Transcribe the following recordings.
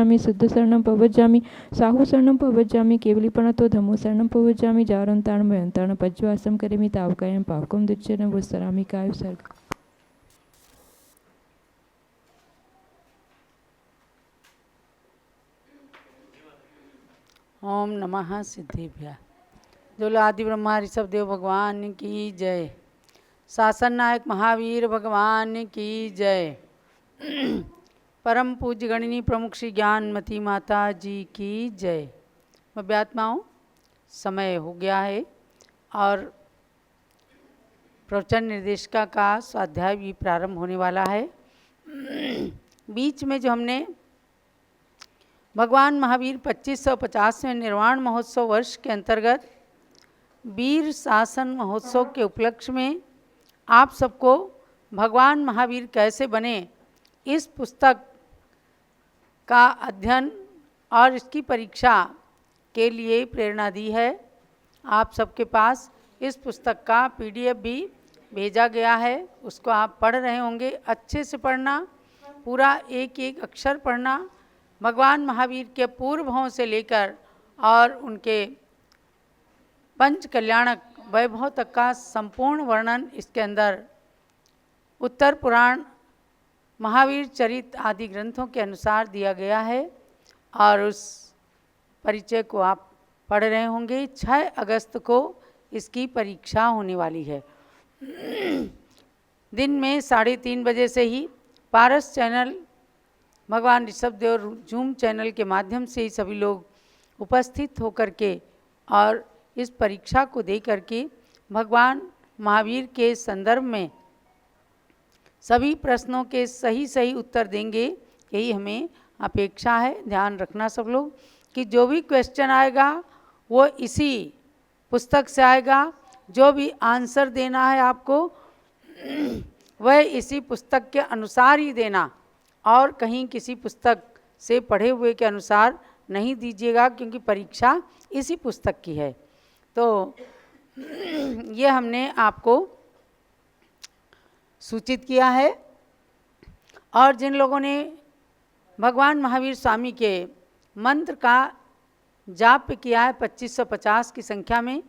पवज्जामि शुद्ध शरणं पवज्जामि साहु शरणं पवज्जामि केवलीपणतो धम्मो शरणं पवज्जामि जारन्तारणं भयन्तारणं पज्वासं करेमि तावकायं पावकं दुच्चनं वत्सरामि काय सर्ग। ओम नमः सिद्धिभ्या। जो आदि ब्रह्मा ऋषभ देव भगवान की जय। शासन नायक महावीर भगवान की जय। परम पूज्य गणिनी प्रमुख श्री ज्ञानमती माता जी की जय। अभ्यात्माओं, समय हो गया है और प्रवचन निर्देशिका का स्वाध्याय भी प्रारंभ होने वाला है। बीच में जो हमने भगवान महावीर 2550वें निर्वाण महोत्सव वर्ष के अंतर्गत वीर शासन महोत्सव के उपलक्ष्य में आप सबको भगवान महावीर कैसे बने इस पुस्तक का अध्ययन और इसकी परीक्षा के लिए प्रेरणा दी है। आप सबके पास इस पुस्तक का PDF भी भेजा गया है, उसको आप पढ़ रहे होंगे। अच्छे से पढ़ना, पूरा एक एक अक्षर पढ़ना। भगवान महावीर के पूर्व भाव से लेकर और उनके पंच कल्याणक वैभव तक का संपूर्ण वर्णन इसके अंदर उत्तर पुराण, महावीर चरित आदि ग्रंथों के अनुसार दिया गया है और उस परिचय को आप पढ़ रहे होंगे। 6 अगस्त को इसकी परीक्षा होने वाली है। दिन में 3:30 बजे से ही पारस चैनल, भगवान ऋषभदेव जूम चैनल के माध्यम से ही सभी लोग उपस्थित होकर के और इस परीक्षा को दे करके भगवान महावीर के संदर्भ में सभी प्रश्नों के सही सही उत्तर देंगे, यही हमें अपेक्षा है। ध्यान रखना सब लोग कि जो भी क्वेश्चन आएगा वो इसी पुस्तक से आएगा। जो भी आंसर देना है आपको वह इसी पुस्तक के अनुसार ही देना और कहीं किसी पुस्तक से पढ़े हुए के अनुसार नहीं दीजिएगा, क्योंकि परीक्षा इसी पुस्तक की है। तो ये हमने आपको सूचित किया है। और जिन लोगों ने भगवान महावीर स्वामी के मंत्र का जाप किया है 2550 की संख्या में,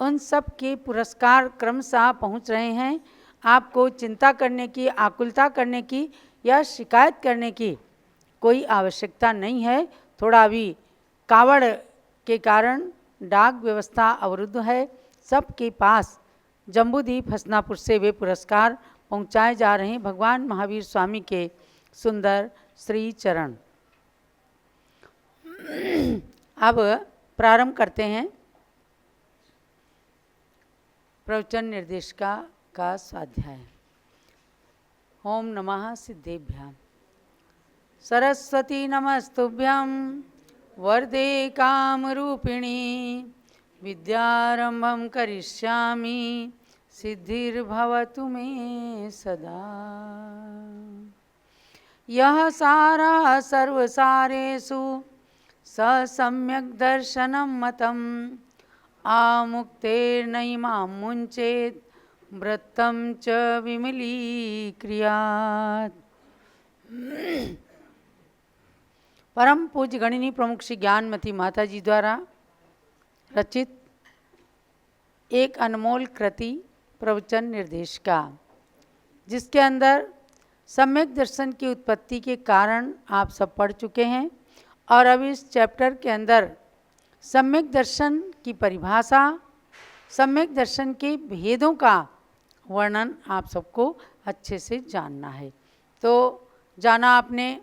उन सब के पुरस्कार क्रमशः पहुंच रहे हैं। आपको चिंता करने की, आकुलता करने की या शिकायत करने की कोई आवश्यकता नहीं है। थोड़ा अभी कावड़ के कारण डाक व्यवस्था अवरुद्ध है। सबके पास जम्बूद्वीप हसनापुर से वे पुरस्कार पहुंचाए जा रहे हैं भगवान महावीर स्वामी के सुंदर श्री चरण। अब प्रारंभ करते हैं प्रवचन निर्देशिका का स्वाध्याय। ओम नमः सिद्धेभ्याम। सरस्वती नमस्तुभ्यं वरदे कामरूपिणी विद्यारंभं करिष्यामि सिद्धिर्भवतु मे सदा। यः सारः सर्वसारेषु स सम्यक् दर्शनं मतम् आमुक्तेर्नैमां मुञ्चेत् व्रतं च विमलीक्रियात्। परम पूज्य गणिनी प्रमुख श्री ज्ञानमती माता जी द्वारा रचित एक अनमोल कृति प्रवचन निर्देशिका, जिसके अंदर सम्यक दर्शन की उत्पत्ति के कारण आप सब पढ़ चुके हैं। और अब इस चैप्टर के अंदर सम्यक दर्शन की परिभाषा, सम्यक दर्शन के भेदों का वर्णन आप सबको अच्छे से जानना है। तो जाना आपने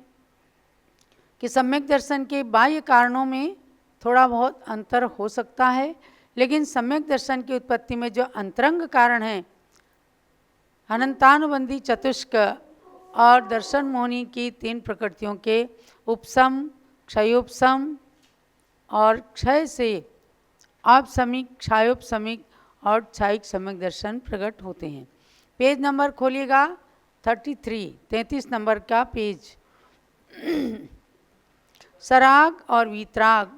कि सम्यक दर्शन के बाह्य कारणों में थोड़ा बहुत अंतर हो सकता है, लेकिन सम्यक दर्शन की उत्पत्ति में जो अंतरंग कारण हैं, अनंतानुबंधी चतुष्क और दर्शन मोहिनी की 3 प्रकृतियों के उपसम, क्षयोपसम और क्षय से औपसमिक, क्षयोपसमिक और क्षयिक सम्यक दर्शन प्रकट होते हैं। पेज नंबर खोलिएगा 33 नंबर का पेज। सराग और वीतराग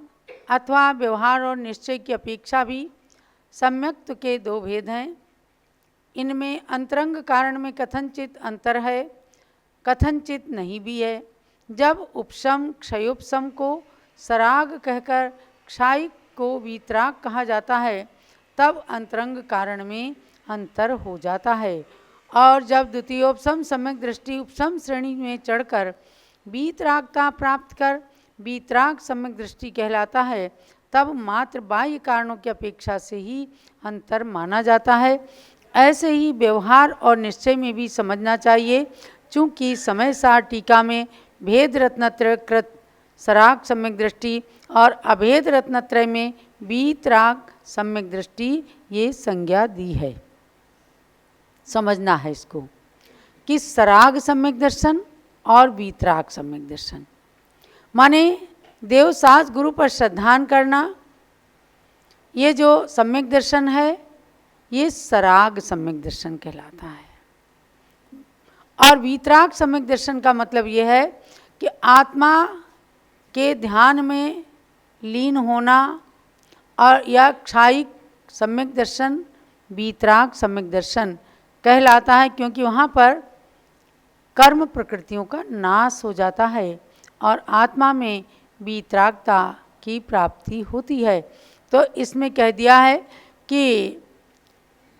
अथवा व्यवहार और निश्चय की अपेक्षा भी सम्यक्त्व के 2 भेद हैं। इनमें अंतरंग कारण में कथनचित अंतर है, कथनचित नहीं भी है। जब उपशम क्षयोपशम को सराग कहकर क्षायिक को वीतराग कहा जाता है, तब अंतरंग कारण में अंतर हो जाता है। और जब द्वितीयोपशम सम्यक दृष्टि उपशम श्रेणी में चढ़कर वीतरागता प्राप्त कर वीतराग सम्यक दृष्टि कहलाता है, तब मात्र बाह्य कारणों की अपेक्षा से ही अंतर माना जाता है। ऐसे ही व्यवहार और निश्चय में भी समझना चाहिए। चूँकि समय सार टीका में भेद रत्नत्रय कृत सराग सम्यक दृष्टि और अभेद रत्नत्रय में वीतराग सम्यक दृष्टि ये संज्ञा दी है। समझना है इसको कि सराग सम्यक दर्शन और वीतराग सम्यक दर्शन माने देवसास गुरु पर श्रद्धान करना, ये जो सम्यक दर्शन है ये सराग सम्यक दर्शन कहलाता है। और वीतराग सम्यक दर्शन का मतलब ये है कि आत्मा के ध्यान में लीन होना, और या क्षायिक सम्यक दर्शन वीतराग सम्यक दर्शन कहलाता है, क्योंकि वहाँ पर कर्म प्रकृतियों का नाश हो जाता है और आत्मा में वीतरागता की प्राप्ति होती है। तो इसमें कह दिया है कि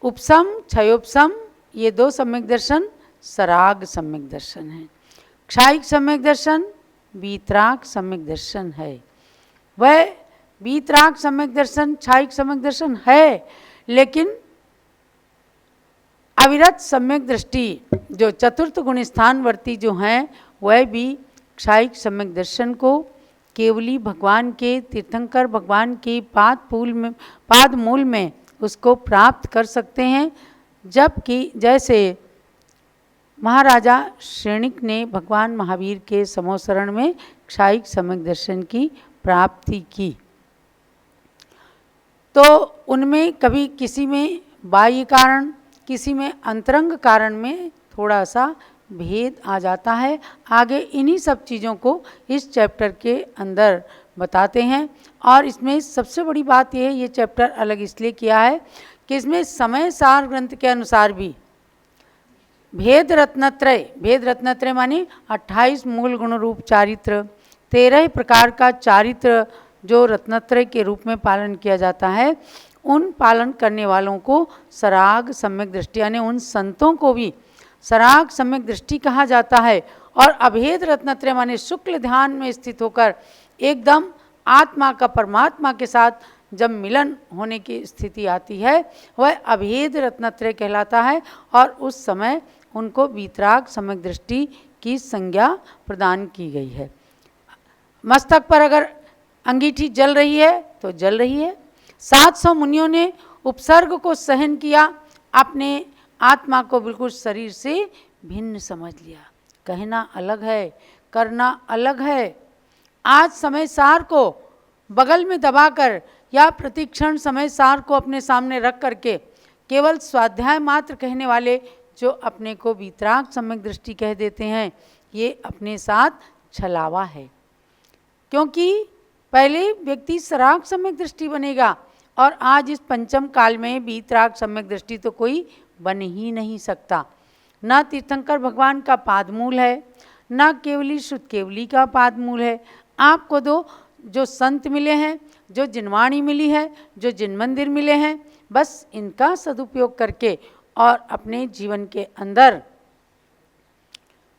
उपशम क्षयोपशम ये दो सम्यक दर्शन सराग सम्यक दर्शन है। क्षायिक सम्यक दर्शन वीतराग सम्यक दर्शन है। वह वीतराग सम्यक दर्शन क्षायिक सम्यक दर्शन है, लेकिन अविरत सम्यक दृष्टि जो चतुर्थ गुण स्थानवर्ती जो हैं वह भी क्षायिक सम्यक दर्शन को केवली भगवान के तीर्थंकर भगवान के पाद मूल में उसको प्राप्त कर सकते हैं। जबकि जैसे महाराजा श्रेणिक ने भगवान महावीर के समोसरण में क्षायिक सम्यक दर्शन की प्राप्ति की, तो उनमें कभी किसी में बाह्य कारण किसी में अंतरंग कारण में थोड़ा सा भेद आ जाता है। आगे इन्हीं सब चीज़ों को इस चैप्टर के अंदर बताते हैं। और इसमें सबसे बड़ी बात यह है, ये चैप्टर अलग इसलिए किया है कि इसमें समय सार ग्रंथ के अनुसार भी भेद रत्नत्रय माने 28 मूल गुण रूप चारित्र, 13 प्रकार का चारित्र जो रत्नत्रय के रूप में पालन किया जाता है, उन पालन करने वालों को सराग सम्यक दृष्टि यानी उन संतों को भी सराग सम्यक दृष्टि कहा जाता है। और अभेद रत्नत्रय माने शुक्ल ध्यान में स्थित होकर एकदम आत्मा का परमात्मा के साथ जब मिलन होने की स्थिति आती है, वह अभेद रत्नत्रय कहलाता है। और उस समय उनको वीतराग सम्यक दृष्टि की संज्ञा प्रदान की गई है। मस्तक पर अगर अंगीठी जल रही है तो जल रही है। 700 मुनियों ने उपसर्ग को सहन किया, अपने आत्मा को बिल्कुल शरीर से भिन्न समझ लिया। कहना अलग है, करना अलग है। आज समय सार को बगल में दबाकर या प्रतिक्षण समय सार को अपने सामने रख करके केवल स्वाध्याय मात्र कहने वाले जो अपने को वीतराग सम्यक दृष्टि कह देते हैं, ये अपने साथ छलावा है। क्योंकि पहले व्यक्ति सराग सम्यक दृष्टि बनेगा और आज इस पंचम काल में वीतराग सम्यक दृष्टि तो कोई बन ही नहीं सकता। न तीर्थंकर भगवान का पादमूल है, न केवली शुद्ध केवली का पादमूल है। आपको दो जो संत मिले हैं, जो जिनवाणी मिली है, जो जिन मंदिर मिले हैं, बस इनका सदुपयोग करके और अपने जीवन के अंदर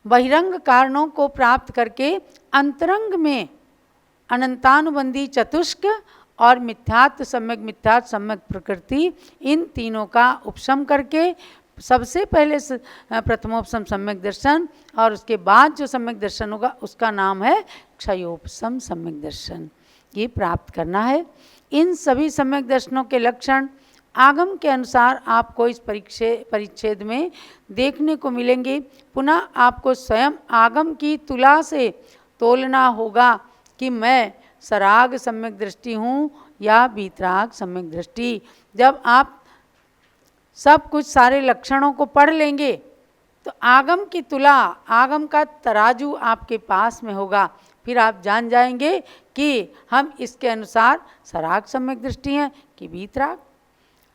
बहिरंग कारणों को प्राप्त करके अंतरंग में अनंतानुबंधी चतुष्क और मिथ्यात्व सम्यक प्रकृति, इन तीनों का उपशम करके सबसे पहले प्रथमोपशम सम्यक दर्शन और उसके बाद जो सम्यक दर्शन होगा उसका नाम है क्षयोपशम सम्यक दर्शन, ये प्राप्त करना है। इन सभी सम्यक दर्शनों के लक्षण आगम के अनुसार आपको इस परिच्छेद में देखने को मिलेंगे। पुनः आपको स्वयं आगम की तुला से तोलना होगा कि मैं सराग सम्यक दृष्टि हूँ या वीतराग सम्यक दृष्टि। जब आप सब कुछ सारे लक्षणों को पढ़ लेंगे तो आगम की तुला, आगम का तराजू आपके पास में होगा। फिर आप जान जाएंगे कि हम इसके अनुसार सराग सम्यक दृष्टि हैं कि वीतराग।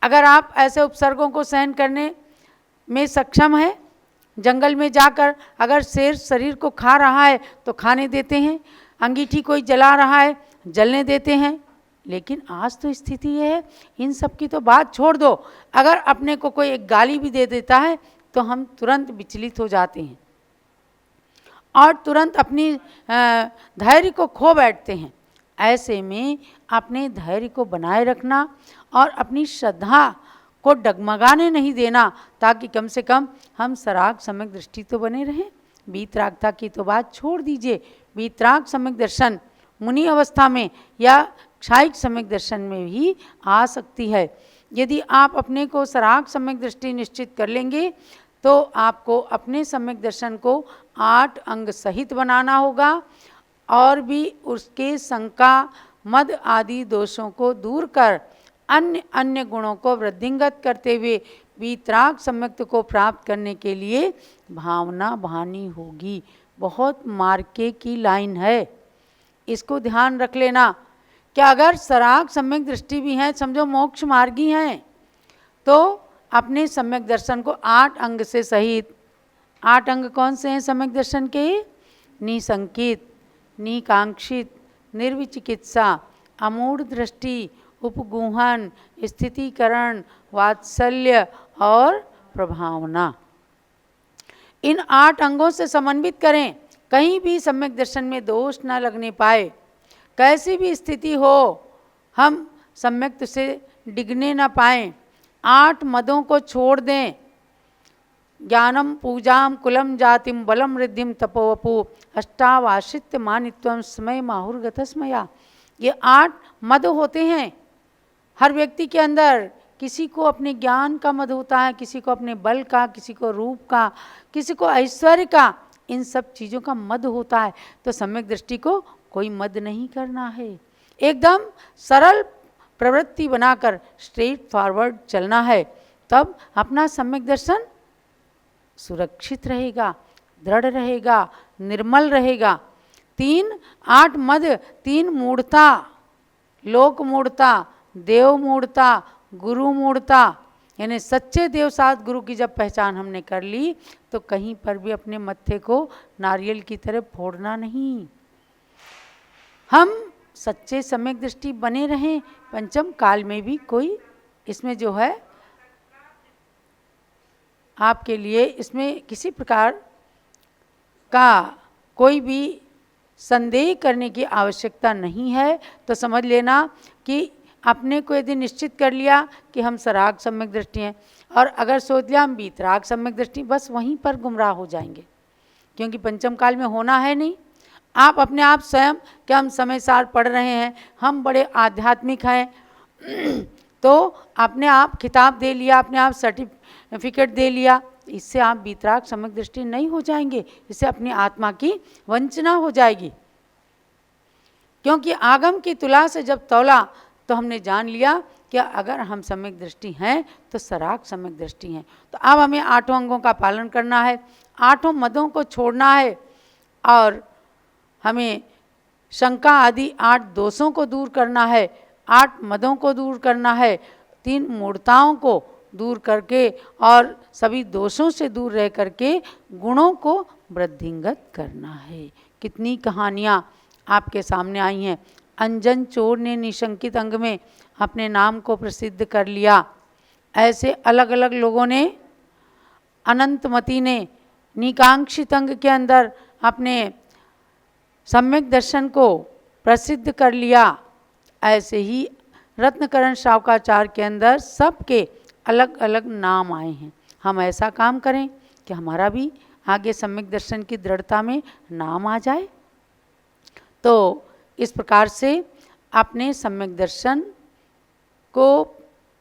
अगर आप ऐसे उपसर्गों को सहन करने में सक्षम हैं जंगल में जाकर अगर शेर शरीर को खा रहा है तो खाने देते हैं, अंगीठी कोई जला रहा है जलने देते हैं। लेकिन आज तो स्थिति ये है, इन सब की तो बात छोड़ दो, अगर अपने को कोई एक गाली भी दे देता है तो हम तुरंत विचलित हो जाते हैं और तुरंत अपनी धैर्य को खो बैठते हैं। ऐसे में अपने धैर्य को बनाए रखना और अपनी श्रद्धा को डगमगाने नहीं देना, ताकि कम से कम हम सराग सम्यक दृष्टि तो बने रहें। वीतरागता की तो बात छोड़ दीजिए, वीतराग सम्यक दर्शन मुनि अवस्था में या क्षायिक सम्यक दर्शन में भी आ सकती है। यदि आप अपने को सराग सम्यक दृष्टि निश्चित कर लेंगे तो आपको अपने सम्यक दर्शन को 8 अंग सहित बनाना होगा और भी उसके शंका मद आदि दोषों को दूर कर अन्य अन्य गुणों को वृद्धिंगत करते हुए वीतराग सम्यक्त को प्राप्त करने के लिए भावना बहानी होगी। बहुत मार्के की लाइन है, इसको ध्यान रख लेना कि अगर सराग सम्यक दृष्टि भी है, समझो मोक्ष मार्गी हैं, तो अपने सम्यक दर्शन को 8 अंग से सहित, 8 अंग कौन से हैं सम्यक दर्शन के? निसंकित, निकांक्षित, निर्विचिकित्सा, अमूढ़ दृष्टि, उपगूहन, स्थितीकरण, वात्सल्य और प्रभावना। इन 8 अंगों से समन्वित करें, कहीं भी सम्यक दर्शन में दोष न लगने पाए। कैसी भी स्थिति हो हम सम्यक से डिगने न पाएं। 8 मदों को छोड़ दें। ज्ञानम पूजाम कुलम जातिम बलम रिद्धिम तपोवपु अष्टावाशित्य मानित्वम स्मय माहुर्गतस्मया। ये 8 मद होते हैं हर व्यक्ति के अंदर। किसी को अपने ज्ञान का मद होता है, किसी को अपने बल का, किसी को रूप का, किसी को ऐश्वर्य का, इन सब चीज़ों का मद होता है। तो सम्यक दृष्टि को कोई मद नहीं करना है, एकदम सरल प्रवृत्ति बनाकर स्ट्रेट फॉरवर्ड चलना है, तब अपना सम्यक दर्शन सुरक्षित रहेगा, दृढ़ रहेगा, निर्मल रहेगा। 8 मद, 3 मूढ़ता, लोक मूढ़ता, देव मूढ़ता, गुरु मूढ़ता, यानी सच्चे देव साथ गुरु की जब पहचान हमने कर ली तो कहीं पर भी अपने मत्थे को नारियल की तरह फोड़ना नहीं। हम सच्चे सम्यक दृष्टि बने रहें, पंचम काल में भी कोई इसमें जो है आपके लिए इसमें किसी प्रकार का कोई भी संदेह करने की आवश्यकता नहीं है। तो समझ लेना कि अपने को यदि निश्चित कर लिया कि हम सराग सम्यक दृष्टि हैं और अगर सोच लिया हम वीतराग सम्यक दृष्टि, बस वहीं पर गुमराह हो जाएंगे, क्योंकि पंचम काल में होना है नहीं। आप अपने आप स्वयं कि हम समय सार पढ़ रहे हैं, हम बड़े आध्यात्मिक हैं, तो अपने आप खिताब दे लिया, अपने आप सर्टिफिकेट दे लिया, इससे आप वीतराग सम्यक दृष्टि नहीं हो जाएंगे। इससे अपनी आत्मा की वंचना हो जाएगी। क्योंकि आगम की तुला से जब तौला तो हमने जान लिया कि अगर हम सम्यक दृष्टि हैं तो सराग सम्यक दृष्टि हैं। तो अब हमें 8 अंगों का पालन करना है, 8 मदों को छोड़ना है और हमें शंका आदि 8 दोषों को दूर करना है, 8 मदों को दूर करना है, 3 मूढ़ताओं को दूर करके और सभी दोषों से दूर रह करके गुणों को वृद्धिंगत करना है। कितनी कहानियाँ आपके सामने आई हैं। अंजन चोर ने निशंकित अंग में अपने नाम को प्रसिद्ध कर लिया। ऐसे अलग अलग लोगों ने, अनंतमती ने निकांक्षित अंग के अंदर अपने सम्यक दर्शन को प्रसिद्ध कर लिया। ऐसे ही रत्नकरण शावकाचार्य के अंदर सबके अलग अलग नाम आए हैं। हम ऐसा काम करें कि हमारा भी आगे सम्यक दर्शन की दृढ़ता में नाम आ जाए। तो इस प्रकार से अपने सम्यक दर्शन को,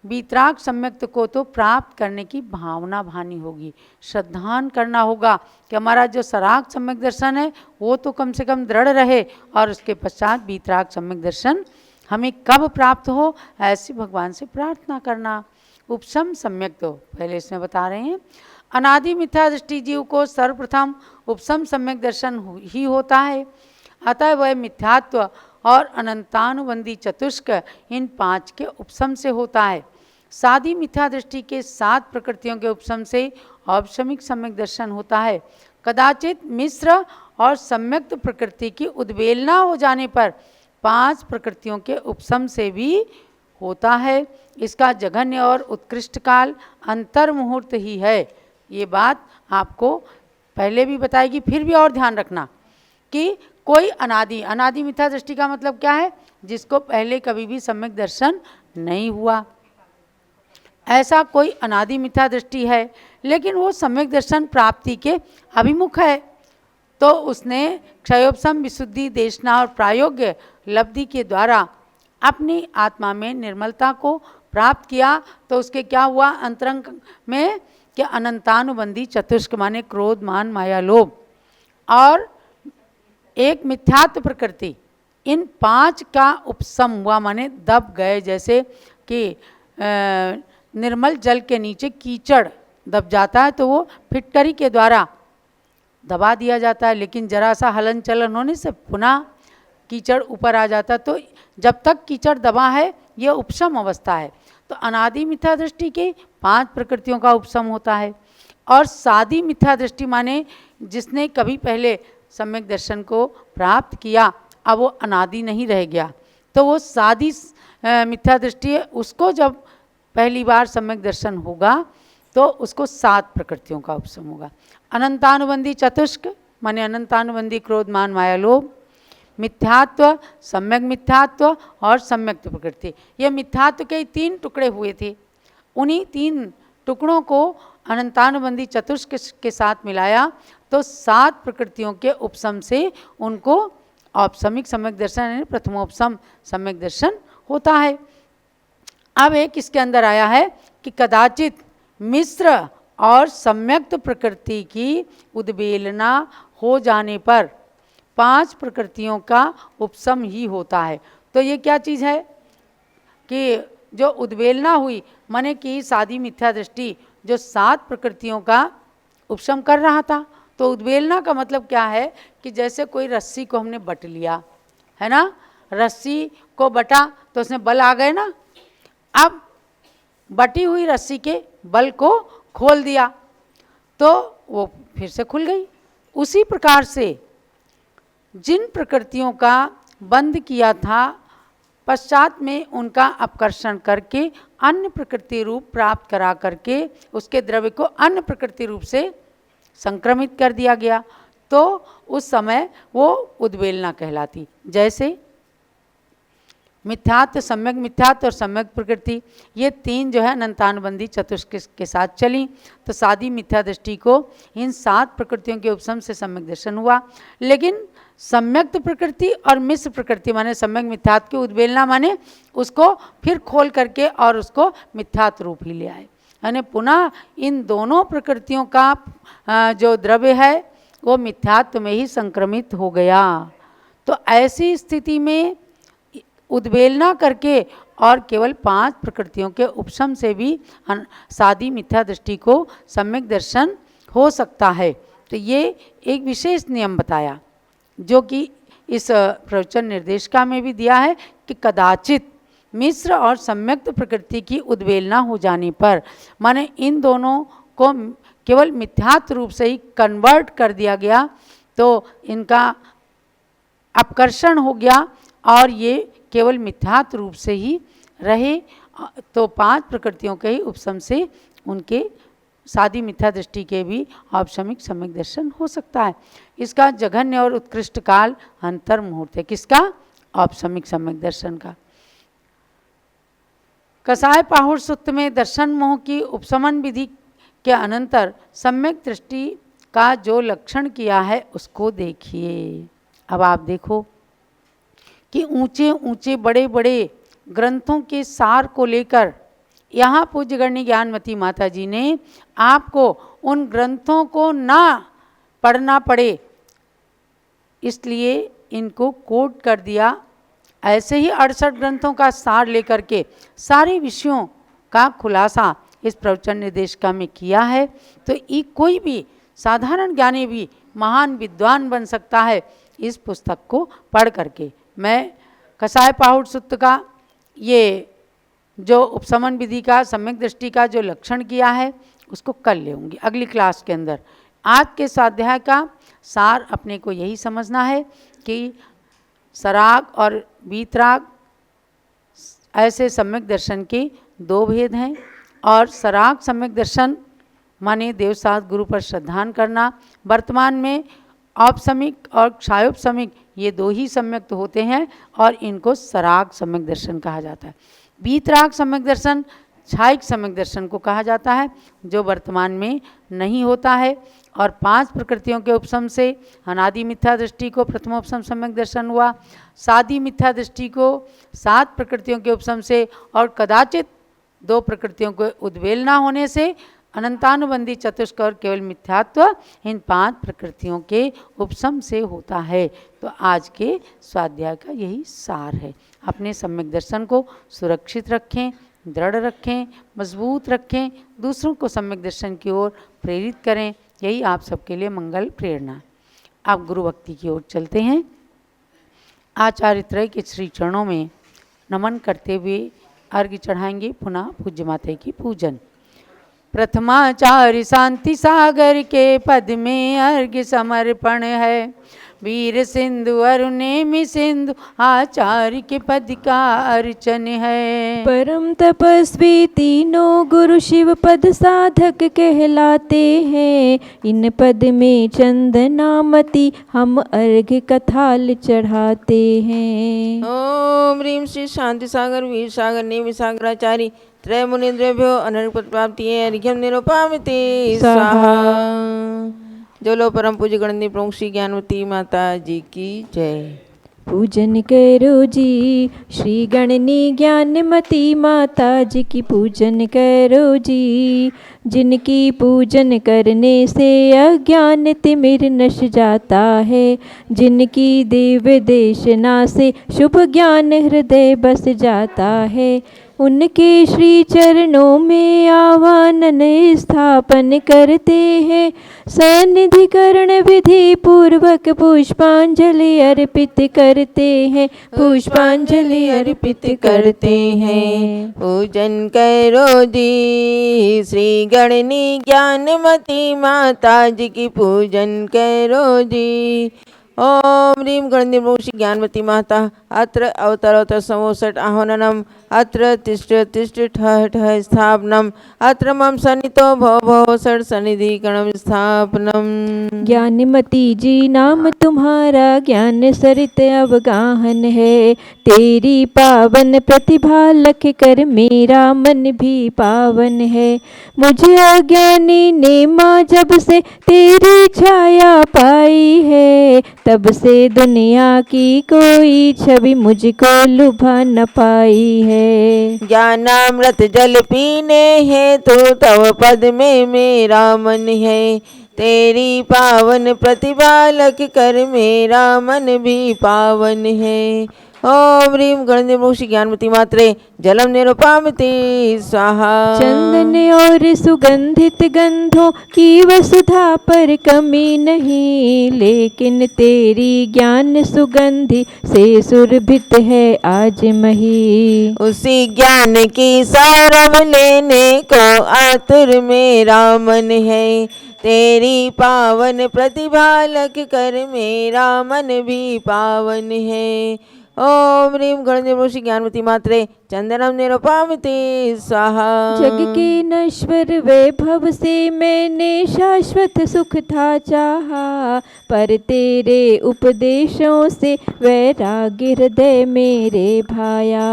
वीतराग सम्यक्त को तो प्राप्त करने की भावना भानी होगी, श्रद्धान करना होगा कि हमारा जो सराग सम्यक दर्शन है वो तो कम से कम दृढ़ रहे और उसके पश्चात वीतराग सम्यक दर्शन हमें कब प्राप्त हो, ऐसी भगवान से प्रार्थना करना। उपशम सम्यक, तो पहले इसमें बता रहे हैं, अनादि मिथ्या दृष्टि जीव को सर्वप्रथम उपशम सम्यक दर्शन ही होता है। अतः वह मिथ्यात्व और अनंतानुबंधी चतुष्क इन 5 के उपशम से होता है। सादी मिथ्या दृष्टि के 7 प्रकृतियों के उपशम से औपशमिक सम्यक दर्शन होता है। कदाचित मिश्र और सम्यक्त प्रकृति की उद्वेलना हो जाने पर 5 प्रकृतियों के उपशम से भी होता है। इसका जघन्य और उत्कृष्ट काल अंतर मुहूर्त ही है। ये बात आपको पहले भी बताएगी, फिर भी और ध्यान रखना कि कोई अनादि मिथ्या दृष्टि का मतलब क्या है? जिसको पहले कभी भी सम्यक दर्शन नहीं हुआ, ऐसा कोई अनादि मिथ्या दृष्टि है, लेकिन वो सम्यक दर्शन प्राप्ति के अभिमुख है, तो उसने क्षयोपशम, विशुद्धि, देशना और प्रायोग्य लब्धि के द्वारा अपनी आत्मा में निर्मलता को प्राप्त किया। तो उसके क्या हुआ? अंतरंग में कि अनंतानुबंधी चतुष्क माने क्रोध, मान, माया, लोभ और एक मिथ्यात्व प्रकृति, इन 5 का उपशम हुआ, माने दब गए। जैसे कि निर्मल जल के नीचे कीचड़ दब जाता है तो वो फिटकरी के द्वारा दबा दिया जाता है, लेकिन जरा सा हलन चलन होने से पुनः कीचड़ ऊपर आ जाता है। तो जब तक कीचड़ दबा है यह उपशम अवस्था है। तो अनादि मिथ्या दृष्टि के 5 प्रकृतियों का उपशम होता है। और सादी मिथ्या दृष्टि माने जिसने कभी पहले सम्यक दर्शन को प्राप्त किया, अब वो अनादि नहीं रह गया, तो वो सादी मिथ्या दृष्टि है। उसको जब पहली बार सम्यक दर्शन होगा तो उसको 7 प्रकृतियों का उपशम होगा। अनंतानुबंधी चतुष्क माने अनंतानुबंधी क्रोध, मान, माया, लोभ, मिथ्यात्व, सम्यक मिथ्यात्व और सम्यक्त प्रकृति। ये मिथ्यात्व के 3 टुकड़े हुए थे, उन्हीं 3 टुकड़ों को अनंतानुबंधी चतुष्क के साथ मिलाया तो 7 प्रकृतियों के उपशम से उनको औपशमिक सम्यक दर्शन यानी प्रथमोपशम सम्यक दर्शन होता है। अब एक इसके अंदर आया है कि कदाचित मिश्र और सम्यक्त प्रकृति की उद्वेलना हो जाने पर 5 प्रकृतियों का उपशम ही होता है। तो ये क्या चीज़ है कि जो उद्वेलना हुई, माने कि सादी मिथ्या दृष्टि जो 7 प्रकृतियों का उपशम कर रहा था। तो उद्वेलना का मतलब क्या है कि जैसे कोई रस्सी को हमने बट लिया है ना, रस्सी को बटा तो उसमें बल आ गए ना, अब बटी हुई रस्सी के बल को खोल दिया तो वो फिर से खुल गई। उसी प्रकार से जिन प्रकृतियों का बंद किया था, पश्चात में उनका अपकर्षण करके अन्य प्रकृति रूप प्राप्त करा करके उसके द्रव्य को अन्य प्रकृति रूप से संक्रमित कर दिया गया, तो उस समय वो उद्वेलना कहलाती। जैसे मिथ्यात्व, सम्यक मिथ्यात्व और सम्यक प्रकृति, ये 3 जो है अनंतानुबंधी चतुष्क के साथ चली। तो सादी मिथ्या दृष्टि को इन 7 प्रकृतियों के उपशम से सम्यक दर्शन हुआ। लेकिन सम्यक्त प्रकृति और मिश्र प्रकृति माने सम्यक मिथ्यात्व की उद्वेलना माने उसको फिर खोल करके और उसको मिथ्यात्व रूप ही ले आए, यानी पुनः इन दोनों प्रकृतियों का जो द्रव्य है वो मिथ्यात्व में ही संक्रमित हो गया। तो ऐसी स्थिति में उद्वेलना करके और केवल 5 प्रकृतियों के उपशम से भी सादी मिथ्या दृष्टि को सम्यक दर्शन हो सकता है। तो ये एक विशेष नियम बताया जो कि इस प्रवचन निर्देशिका में भी दिया है कि कदाचित मिश्र और सम्यक्त प्रकृति की उद्वेलना हो जाने पर, माने इन दोनों को केवल मिथ्यात्व रूप से ही कन्वर्ट कर दिया गया, तो इनका अपकर्षण हो गया और ये केवल मिथ्यात्व रूप से ही रहे, तो 5 प्रकृतियों के ही उपशम से उनके सादी मिथ्या दृष्टि के भी औपशमिक सम्यक दर्शन हो सकता है। इसका जघन्य और उत्कृष्ट काल अंतर मुहूर्त है। किसका? औपशमिक सम्यक दर्शन का। कसाय पाहुर सूत्र में दर्शन मोह की उपशमन विधि के अनंतर सम्यक दृष्टि का जो लक्षण किया है उसको देखिए। अब आप देखो कि ऊंचे ऊंचे बड़े बड़े ग्रंथों के सार को लेकर यहाँ पूज्यगण्य ज्ञानमती माता जी ने आपको उन ग्रंथों को ना पढ़ना पड़े इसलिए इनको कोट कर दिया। ऐसे ही 68 ग्रंथों का सार लेकर के सारे विषयों का खुलासा इस प्रवचन निर्देशिका में किया है। तो ये कोई भी साधारण ज्ञानी भी महान विद्वान बन सकता है इस पुस्तक को पढ़ करके। मैं कसाय पाहुर सूत्र का ये जो उपशमन विधि का सम्यक दृष्टि का जो लक्षण किया है उसको कल लेंगी अगली क्लास के अंदर। आज के स्वाध्याय का सार अपने को यही समझना है कि सराग और वीतराग ऐसे सम्यक दर्शन के दो भेद हैं और सराग सम्यक दर्शन माने देवसात गुरु पर श्रद्धान करना। वर्तमान में औपसमिक और क्षायोपसमिक ये दो ही सम्यक तो होते हैं और इनको सराग सम्यक दर्शन कहा जाता है। वीतराग सम्यक दर्शन छायिक सम्यक दर्शन को कहा जाता है जो वर्तमान में नहीं होता है। और 5 प्रकृतियों के उपशम से अनादि मिथ्या दृष्टि को प्रथमोपशम सम्यक दर्शन हुआ, सादी मिथ्या दृष्टि को 7 प्रकृतियों के उपशम से और कदाचित 2 प्रकृतियों को उद्वेलना होने से अनंतानुबंधी चतुष्क और केवल मिथ्यात्व इन 5 प्रकृतियों के उपशम से होता है। तो आज के स्वाध्याय का यही सार है। अपने सम्यक दर्शन को सुरक्षित रखें, दृढ़ रखें, मजबूत रखें, दूसरों को सम्यक दर्शन की ओर प्रेरित करें, यही आप सबके लिए मंगल प्रेरणा। आप गुरु भक्ति की ओर चलते हैं। आचार्य त्रय के श्री चरणों में नमन करते हुए अर्घ्य चढ़ाएंगे। पुनः पूज्य माता की पूजन। प्रथमाचार्य शांति सागर के पद में अर्घ्य समर्पण है। वीर सिंधु अरुणेमि सिंधु आचार्य के पद का अर्चन है। परम तपस्वी तीनों गुरु शिव पद साधक कहलाते हैं। इन पद में चंदनामती हम अर्घ्य कथाल चढ़ाते हैं। ओम ह्रीं श्री शांति सागर वीर सागर नेमि सागराचार्य त्रय मुनिन्द्रेभ्यो अनर्घ पद प्राप्ति अर्घ्यम निरुपामिते स्वाहा। जो लो परम पूज्य गणनी प्रमुख श्री ज्ञानवती माता जी की जय। पूजन करो जी श्री गणनी ज्ञानमती माता जी की पूजन करो जी। जिनकी पूजन करने से अज्ञान तिमिर नश जाता है। जिनकी दिव्य देशना से शुभ ज्ञान हृदय बस जाता है। उनके श्री चरणों में आवानन स्थापन करते हैं। सन्निधिकरण विधि पूर्वक पुष्पांजलि अर्पित करते हैं। पुष्पांजलि अर्पित करते हैं। पूजन करो जी श्री गणनी ज्ञानमती माता जी की पूजन करो जी। ओम ह्रीं गणनी प्रमुख श्री ज्ञानवती माता अत्र अवतरोत्तर समोसट आह्वाननम अत्र तिष्ठ तिष्ठ ठः ठः स्थापनम अत्र मम सन्नितो भव भव षट् सन्निधिकरणम स्थापनम। ज्ञानमती जी नाम तुम्हारा ज्ञान सरित अवगाहन है। तेरी पावन प्रतिभा लख कर मेरा मन भी पावन है। मुझे अज्ञानी ने माँ जब से तेरी छाया पाई है। तब से दुनिया की कोई छवि मुझको लुभा न पाई है। ज्ञानामृत जल पीने है तो तव पद में मेरा मन है। तेरी पावन प्रतिभा लख कर मेरा मन भी पावन है। ओम ह्रीं गणनी प्रमुख श्री ज्ञानवती मात्रे जलम निरुपामिते स्वाहा। चंदन और सुगंधित गंधों की वसुधा पर कमी नहीं। लेकिन तेरी ज्ञान सुगंधि से सुरभित है आज मही। उसी ज्ञान की सौरभ लेने को आतुर मेरा मन है। तेरी पावन प्रतिभा लख कर मेरा मन भी पावन है। ओम ह्रीं गणनी प्रमुख श्री ज्ञानवती मात्रे चंदनम निरुपामिते स्वाहा। जग के नश्वर वैभव से मैंने शाश्वत सुख था चाहा। पर तेरे उपदेशों से वैराग्य हृदय मेरे भाया।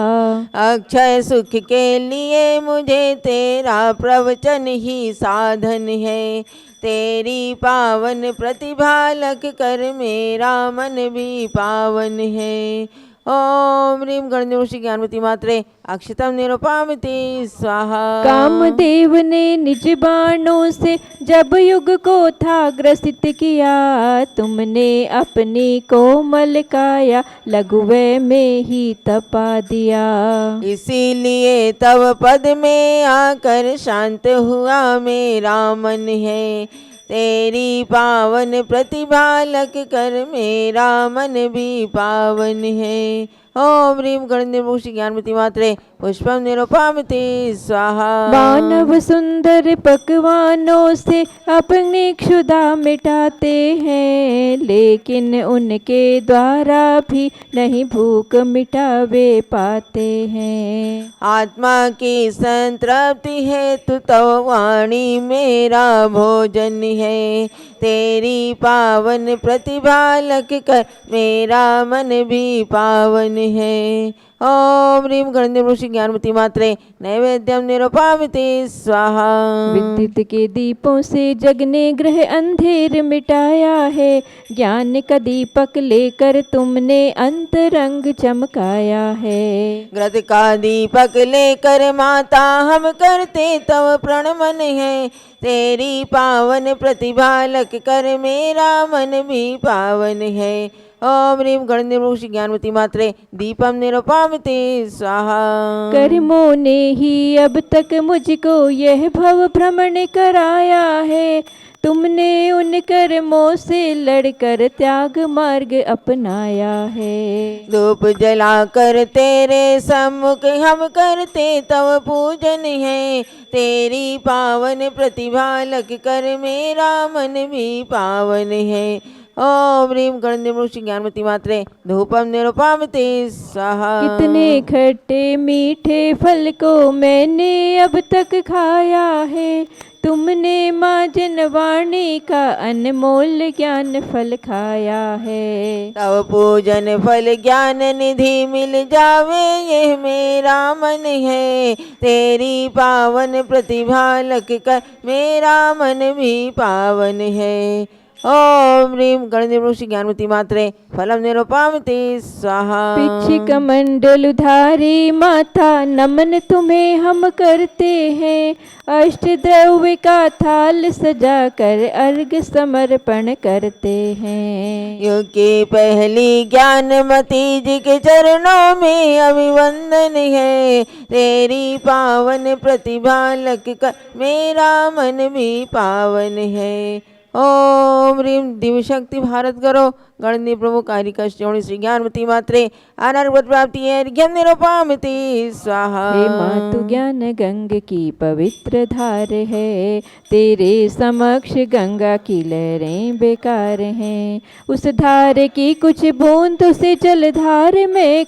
अक्षय सुख के लिए मुझे तेरा प्रवचन ही साधन है। तेरी पावन प्रतिभा लख कर मेरा मन भी पावन है। ओम ह्रीं गणनी श्री ज्ञानवती मात्रे अक्षतम निरुपामिते स्वाहा। कामदेव ने निज बाणों से जब युग को था ग्रसित किया। तुमने अपनी कोमल काया लघुवय में ही तपा दिया। इसीलिए तव पद में आकर शांत हुआ मेरा मन है। तेरी पावन प्रतिभा लख कर मेरा मन भी पावन है। ओम ह्रीं गणनिर्मुक्ति ज्ञानमती मात्रे पुष्पम निरूपामते स्वाहा। मानव सुंदर पकवानों से अपनी क्षुधा मिटाते हैं, लेकिन उनके द्वारा भी नहीं भूख मिटावे पाते हैं। आत्मा की संतृप्ति है तू तव वाणी मेरा भोजन है, तेरी पावन प्रतिभा लख कर मेरा मन भी पावन है। ओम ह्रीं गणनिर्मुक्ति ज्ञानमती मात्रे नैवेद्यम निरूपामते स्वाहा। विद्युत के दीपों से जगने ग्रह अंधेर मिटाया है, ज्ञान का दीपक लेकर तुमने अंतरंग चमकाया है। ग्रत का दीपक लेकर माता हम करते तव प्रणमन है, तेरी पावन प्रतिभा लख कर मेरा मन भी पावन है। ओम ह्रीं गणनिर्मुक्ति ज्ञानमती मात्रे दीपम निरूपामते स्वाहा। कर्मों ने ही अब तक मुझको यह भव भ्रमण कराया है, तुमने उन कर्मों से लड़कर त्याग मार्ग अपनाया है। धूप जलाकर तेरे सम्मुख हम करते तव पूजन है, तेरी पावन प्रतिभा लख कर मेरा मन भी पावन है। ओम ह्रीं गणनिर्मुक्ति ज्ञानमती मात्रे धूपम निरूपामते स्वाहा। कितने खट्टे मीठे फल को मैंने अब तक खाया है, तुमने माँ जनवाणी का अनमोल ज्ञान फल खाया है। तव पूजन फल ज्ञान निधि मिल जावे यह मेरा मन है, तेरी पावन प्रतिभा लख कर मेरा मन भी पावन है। ओम ह्रीं गणनिर्मुक्ति ज्ञानमती मात्रे फलम निरूपामते स्वाहा। पिछिक मंडल धारी माता नमन तुम्हें हम करते हैं, अष्ट द्रव्य का थाल सजा कर अर्घ समर्पण करते हैं। युग की पहली ज्ञानमती जी के चरणों में अभिवंदन है, तेरी पावन प्रतिभा लख कर मेरा मन भी पावन है। ओम ह्रीं दिव्य शक्ति भारत करो गणनी प्रमुख कारिका श्रेणी श्री ज्ञानमती मात्रे अनर्गत प्राप्ति अर्घ्यम निरूपामते स्वाहा। हे मातु ज्ञान गंग की पवित्र धार है, तेरे समक्ष गंगा की लहरें बेकार हैं, उस धार की कुछ बूंद उसे जलधार में